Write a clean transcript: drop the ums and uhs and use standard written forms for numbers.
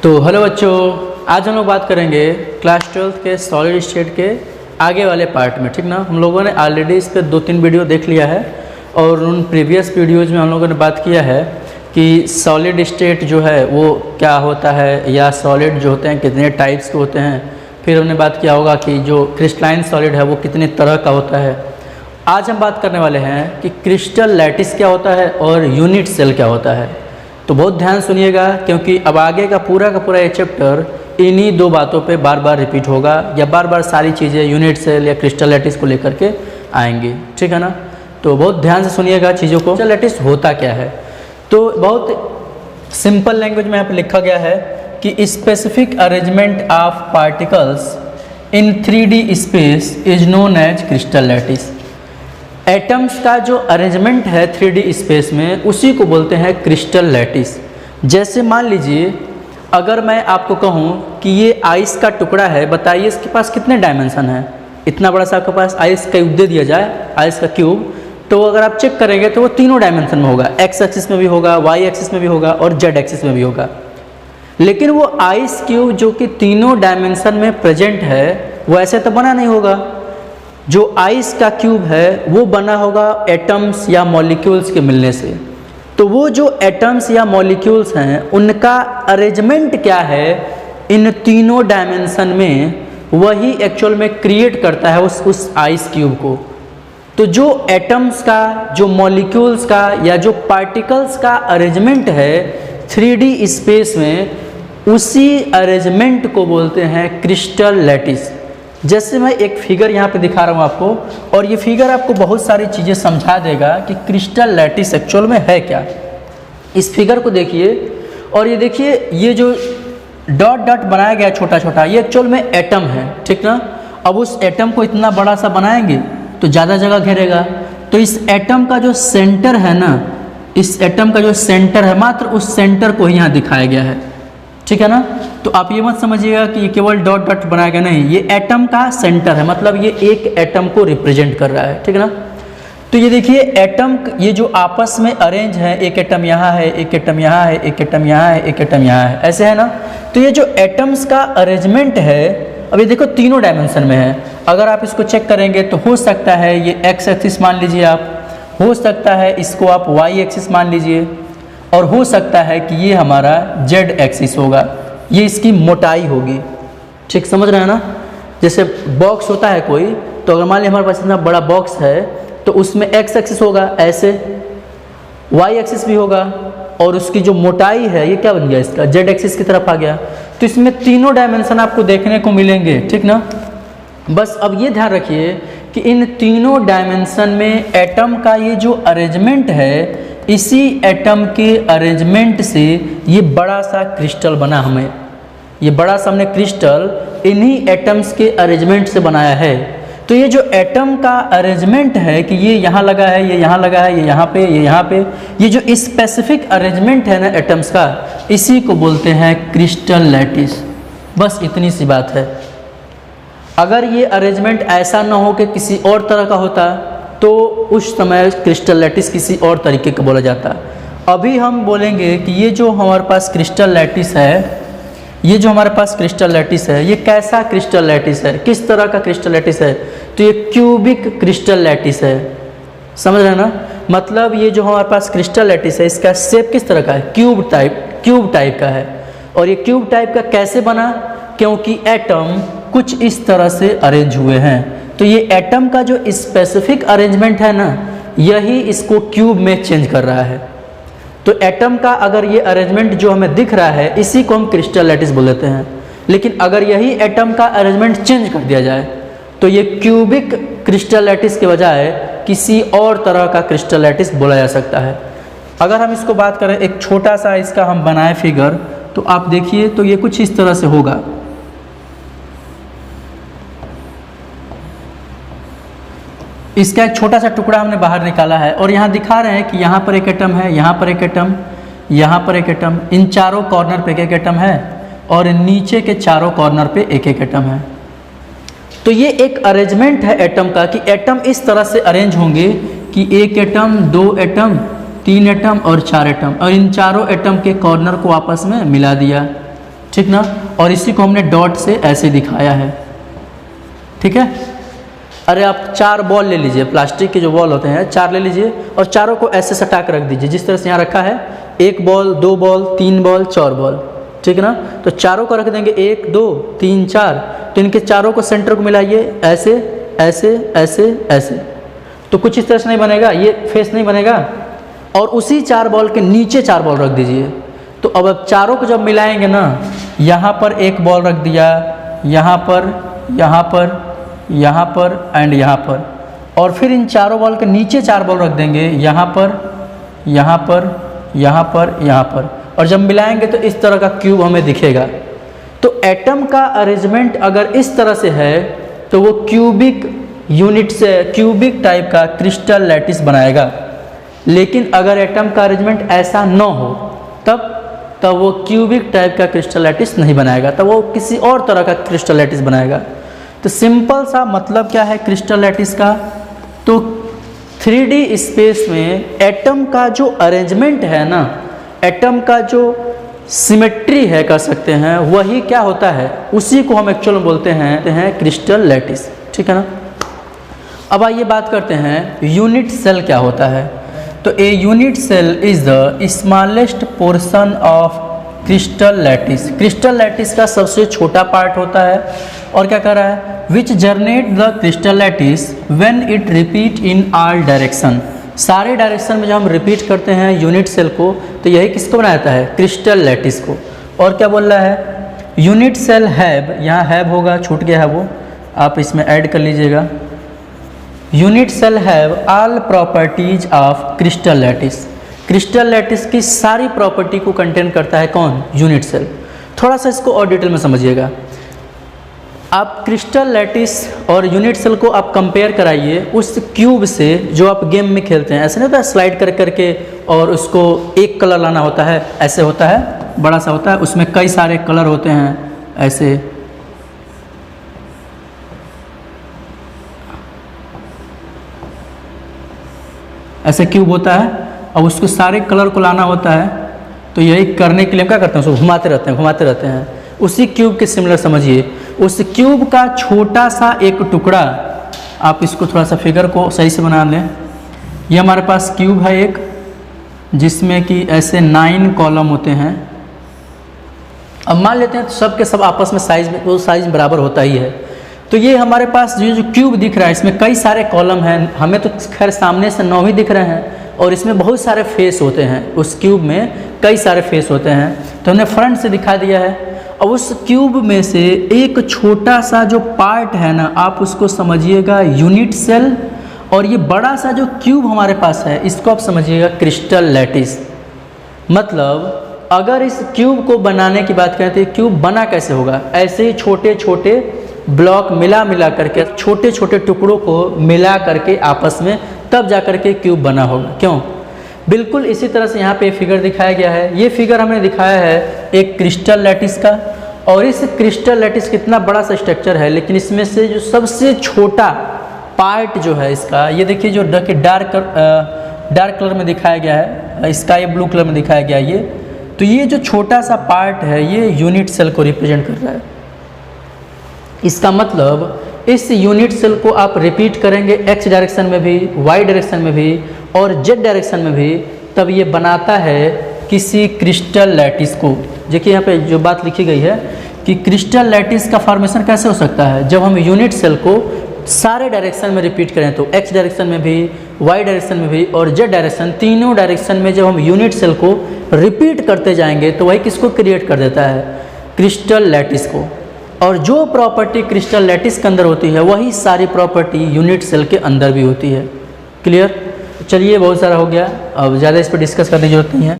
तो हेलो बच्चों, आज हम लोग बात करेंगे क्लास 12 के सॉलिड स्टेट के आगे वाले पार्ट में। ठीक ना, हम लोगों ने ऑलरेडी इस पर 2-3 वीडियो देख लिया है और उन प्रीवियस वीडियोज़ में हम लोगों ने बात किया है कि सॉलिड स्टेट जो है वो क्या होता है, या सॉलिड जो होते हैं कितने टाइप्स के होते हैं। फिर हमने बात किया होगा कि जो क्रिस्टलाइन सॉलिड है वो कितने तरह का होता है। आज हम बात करने वाले हैं कि क्रिस्टल लैटिस क्या होता है और यूनिट सेल क्या होता है। तो बहुत ध्यान सुनिएगा, क्योंकि अब आगे का पूरा ये चैप्टर इन्हीं दो बातों पे बार बार रिपीट होगा, या बार बार सारी चीज़ें यूनिट सेल या क्रिस्टल लैटिस को लेकर के आएंगी। ठीक है ना, तो बहुत ध्यान से सुनिएगा चीज़ों को। क्रिस्टल लैटिस होता क्या है, तो बहुत सिंपल लैंग्वेज में यहाँ पे लिखा गया है कि specific arrangement of particles in 3D space is known as crystal lattice. Atoms का जो अरेंजमेंट है 3D स्पेस में, उसी को बोलते हैं क्रिस्टल लैटिस। जैसे मान लीजिए अगर मैं आपको कहूँ कि ये आइस का टुकड़ा है, बताइए इसके पास कितने डायमेंशन है। इतना बड़ा सा आपके पास आइस का क्यूब दे दिया जाए, आइस का क्यूब, तो अगर आप चेक करेंगे तो वो तीनों डायमेंशन में होगा, एक्स एक्सिस में भी होगा, वाई एक्सिस में भी होगा और जेड एक्सिस में भी होगा। लेकिन वो आइस क्यूब जो कि तीनों डायमेंशन में प्रेजेंट है, वो ऐसे तो बना नहीं होगा। जो आइस का क्यूब है वो बना होगा एटम्स या मॉलिक्यूल्स के मिलने से। तो वो जो एटम्स या मॉलिक्यूल्स हैं उनका अरेंजमेंट क्या है इन तीनों डायमेंशन में, वही एक्चुअल में क्रिएट करता है उस आइस क्यूब को। तो जो एटम्स का, जो मॉलिक्यूल्स का या जो पार्टिकल्स का अरेंजमेंट है 3D स्पेस में, उसी अरेंजमेंट को बोलते हैं क्रिस्टल लैटिस। जैसे मैं एक फिगर यहाँ पे दिखा रहा हूँ आपको, और ये फिगर आपको बहुत सारी चीज़ें समझा देगा कि क्रिस्टल लैटिस एक्चुअल में है क्या। इस फिगर को देखिए और ये देखिए, ये जो डॉट डॉट बनाया गया छोटा छोटा, ये एक्चुअल में एटम है। ठीक ना, अब उस एटम को इतना बड़ा सा बनाएंगे तो ज़्यादा जगह घेरेगा। तो इस एटम का जो सेंटर है ना, इस एटम का जो सेंटर है, मात्र उस सेंटर को ही यहाँ दिखाया गया है। ठीक है ना, तो आप ये मत समझिएगा कि ये केवल डॉट डॉट बनाया गया, नहीं, ये एटम का सेंटर है, मतलब ये एक एटम को रिप्रेजेंट कर रहा है। ठीक है ना, तो ये देखिए एटम, ये जो आपस में अरेंज है, एक एटम यहाँ है, एक एटम यहाँ है, एक एटम यहाँ है, एक एटम यहाँ है, ऐसे है ना। तो ये जो एटम्स का अरेंजमेंट है, अब ये देखो तीनों डायमेंशन में है। अगर आप इसको चेक करेंगे तो हो सकता है ये एक्स एक्सिस मान लीजिए आप, हो सकता है इसको आप वाई एक्सिस मान लीजिए, और हो सकता है कि ये हमारा जेड एक्सिस होगा, ये इसकी मोटाई होगी। ठीक समझ रहे हैं ना, जैसे बॉक्स होता है कोई, तो अगर मान लीजिए हमारे पास इतना बड़ा बॉक्स है तो उसमें एक्स एक्सिस होगा, ऐसे वाई एक्सिस भी होगा, और उसकी जो मोटाई है ये क्या बन गया, इसका जेड एक्सिस की तरफ आ गया। तो इसमें तीनों डायमेंशन आपको देखने को मिलेंगे। ठीक ना, बस अब ये ध्यान रखिए कि इन तीनों डायमेंशन में एटम का ये जो अरेंजमेंट है, इसी एटम के अरेंजमेंट से ये बड़ा सा क्रिस्टल बना। हमें ये बड़ा सा हमने क्रिस्टल इन्हीं एटम्स के अरेंजमेंट से बनाया है। तो ये जो एटम का अरेंजमेंट है कि ये यहाँ लगा है, ये यहाँ लगा है, ये यहाँ पे, ये यहाँ पे, ये जो स्पेसिफिक अरेंजमेंट है ना एटम्स का, इसी को बोलते हैं क्रिस्टल लैटिस। बस इतनी सी बात है। अगर ये अरेंजमेंट ऐसा ना हो कि किसी और तरह का होता, तो उस समय क्रिस्टल लैटिस किसी और तरीके का बोला जाता। अभी हम बोलेंगे कि ये जो हमारे पास क्रिस्टल लैटिस है, ये जो हमारे पास क्रिस्टल लैटिस है, ये कैसा क्रिस्टल लैटिस है, किस तरह का क्रिस्टल लैटिस है, तो ये क्यूबिक क्रिस्टल लैटिस है। समझ रहे हैं ना, मतलब ये जो हमारे पास क्रिस्टल लैटिस है, इसका शेप किस तरह का है, क्यूब टाइप का है। और ये क्यूब टाइप का कैसे बना, क्योंकि एटम कुछ इस तरह से अरेंज हुए हैं। तो ये एटम का जो स्पेसिफिक अरेंजमेंट है ना, यही इसको क्यूब में चेंज कर रहा है। तो एटम का अगर ये अरेंजमेंट जो हमें दिख रहा है, इसी को हम क्रिस्टल लैटिस बोल देते हैं। लेकिन अगर यही एटम का अरेंजमेंट चेंज कर दिया जाए, तो ये क्यूबिक क्रिस्टल लैटिस के बजाय किसी और तरह का क्रिस्टल लैटिस बोला जा सकता है। अगर हम इसको बात करें, एक छोटा सा इसका हम बनाए फिगर, तो आप देखिए तो ये कुछ इस तरह से होगा। इसका एक छोटा सा टुकड़ा हमने बाहर निकाला है, और यहाँ दिखा रहे हैं कि यहाँ पर एक एटम है, यहाँ पर एक एटम, यहाँ पर एक एटम, इन चारों कॉर्नर पे एक एक एटम है, और नीचे के चारों कॉर्नर पे एक एक एटम है। तो ये एक अरेंजमेंट है एटम का, कि एटम इस तरह से अरेंज होंगे कि एक एटम, दो एटम, 3 एटम और 4 एटम, और इन चारों एटम के कॉर्नर को आपस में मिला दिया। ठीक ना। और इसी को हमने डॉट से ऐसे दिखाया है, ठीक है। अरे आप 4 बॉल ले लीजिए, प्लास्टिक के जो बॉल होते हैं 4 ले लीजिए और चारों को ऐसे सटा कर रख दीजिए, जिस तरह से यहाँ रखा है। 1 बॉल, 2 बॉल, 3 बॉल, 4 बॉल, ठीक है ना। तो चारों को रख देंगे 1 2 3 4। तो इनके चारों को सेंटर को मिलाइए, ऐसे ऐसे ऐसे ऐसे। तो कुछ इस तरह से नहीं बनेगा, ये फेस नहीं बनेगा। और उसी 4 बॉल के नीचे 4 बॉल रख दीजिए। तो अब चारों को जब मिलाएंगे ना, यहाँ पर 1 बॉल रख दिया, यहाँ पर, यहाँ पर, यहाँ पर एंड यहाँ पर। और फिर इन चारों बॉल के नीचे 4 बॉल रख देंगे, यहाँ पर, यहाँ पर, यहाँ पर, यहाँ पर। और जब मिलाएंगे तो इस तरह का क्यूब हमें दिखेगा। तो एटम का अरेंजमेंट अगर इस तरह से है तो वो क्यूबिक यूनिट से क्यूबिक टाइप का क्रिस्टल लैटिस बनाएगा। लेकिन अगर एटम का अरेंजमेंट ऐसा न हो तब वो क्यूबिक टाइप का क्रिस्टल लैटिस नहीं बनाएगा, तब वो किसी और तरह का क्रिस्टल लैटिस बनाएगा। तो सिंपल सा मतलब क्या है क्रिस्टल लैटिस का? तो 3D स्पेस में एटम का जो अरेंजमेंट है ना, एटम का जो सिमेट्री है कह सकते हैं, वही क्या होता है, उसी को हम एक्चुअल में बोलते हैं क्रिस्टल लैटिस, ठीक है ना। अब आइए बात करते हैं यूनिट सेल क्या होता है। तो a unit cell is the smallest portion of crystal lattice. Crystal lattice का सबसे छोटा पार्ट होता है। और क्या कर रहा है, which generate the crystal lattice when it repeat in all direction. सारे डायरेक्शन में जब हम रिपीट करते हैं यूनिट सेल को, तो यही किसको बनाता है, क्रिस्टल लैटिस को। और क्या बोल रहा है, यूनिट सेल हैव, यहाँ हैव होगा, छूट गया है वो, आप इसमें ऐड कर लीजिएगा। Unit cell have all properties of crystal lattice. Crystal lattice की सारी प्रॉपर्टी को कंटेन करता है कौन, यूनिट सेल। थोड़ा सा इसको और डिटेल में समझिएगा। आप क्रिस्टल लैटिस और यूनिट सेल को आप कंपेयर कराइए उस क्यूब से जो आप गेम में खेलते हैं। ऐसे नहीं होता है स्लाइड कर करके और उसको एक कलर लाना होता है, ऐसे होता है, बड़ा सा होता है, उसमें कई सारे कलर होते हैं, ऐसे ऐसे क्यूब होता है और उसको सारे कलर को लाना होता है। तो यही करने के लिए हम क्या करते हैं, उसको घुमाते रहते हैं। उसी क्यूब के सिमिलर समझिए, उस क्यूब का छोटा सा एक टुकड़ा, आप इसको थोड़ा सा फिगर को सही से बना लें। ये हमारे पास क्यूब है एक, जिसमें कि ऐसे 9 कॉलम होते हैं। अब मान लेते हैं तो सब के सब आपस में साइज बराबर होता ही है। तो ये हमारे पास ये जो क्यूब दिख रहा है, इसमें कई सारे कॉलम हैं। हमें तो खैर सामने से 9 ही दिख रहे हैं, और इसमें बहुत सारे फेस होते हैं। उस क्यूब में कई सारे फेस होते हैं, तो हमने फ्रंट से दिखा दिया है। अब उस क्यूब में से एक छोटा सा जो पार्ट है ना, आप उसको समझिएगा यूनिट सेल। और ये बड़ा सा जो क्यूब हमारे पास है, इसको आप समझिएगा क्रिस्टल लैटिस। मतलब अगर इस क्यूब को बनाने की बात करें तो क्यूब बना कैसे होगा, ऐसे ही छोटे छोटे ब्लॉक मिला करके, छोटे छोटे टुकड़ों को मिला करके आपस में, तब जा करके क्यूब बना होगा। क्यों? बिल्कुल इसी तरह से यहाँ पे फिगर दिखाया गया है। ये फिगर हमने दिखाया है एक क्रिस्टल लैटिस का। और इस क्रिस्टल लैटिस कितना बड़ा सा स्ट्रक्चर है, लेकिन इसमें से जो सबसे छोटा पार्ट जो है इसका, ये देखिए जो डार्क कलर में दिखाया गया है, स्काई ब्लू कलर में दिखाया गया है ये। तो ये जो छोटा सा पार्ट है, ये यूनिट सेल को रिप्रेजेंट कर रहा है। इसका मतलब इस यूनिट सेल को आप रिपीट करेंगे एक्स डायरेक्शन में भी, वाई डायरेक्शन में भी और जेड डायरेक्शन में भी, तब ये बनाता है किसी क्रिस्टल लैटिस को। देखिए यहाँ पे जो बात लिखी गई है कि क्रिस्टल लैटिस का फॉर्मेशन कैसे हो सकता है, जब हम यूनिट सेल को सारे डायरेक्शन में रिपीट करें, तो एक्स डायरेक्शन में भी, वाई डायरेक्शन में भी और जेड डायरेक्शन, तीनों डायरेक्शन में जब हम यूनिट सेल को रिपीट करते जाएंगे तो वही किसको क्रिएट कर देता है, क्रिस्टल लैटिस को। और जो प्रॉपर्टी क्रिस्टल लैटिस के अंदर होती है, वही सारी प्रॉपर्टी यूनिट सेल के अंदर भी होती है। क्लियर? चलिए बहुत सारा हो गया, अब ज़्यादा इस पर डिस्कस करने की जरूरत नहीं है।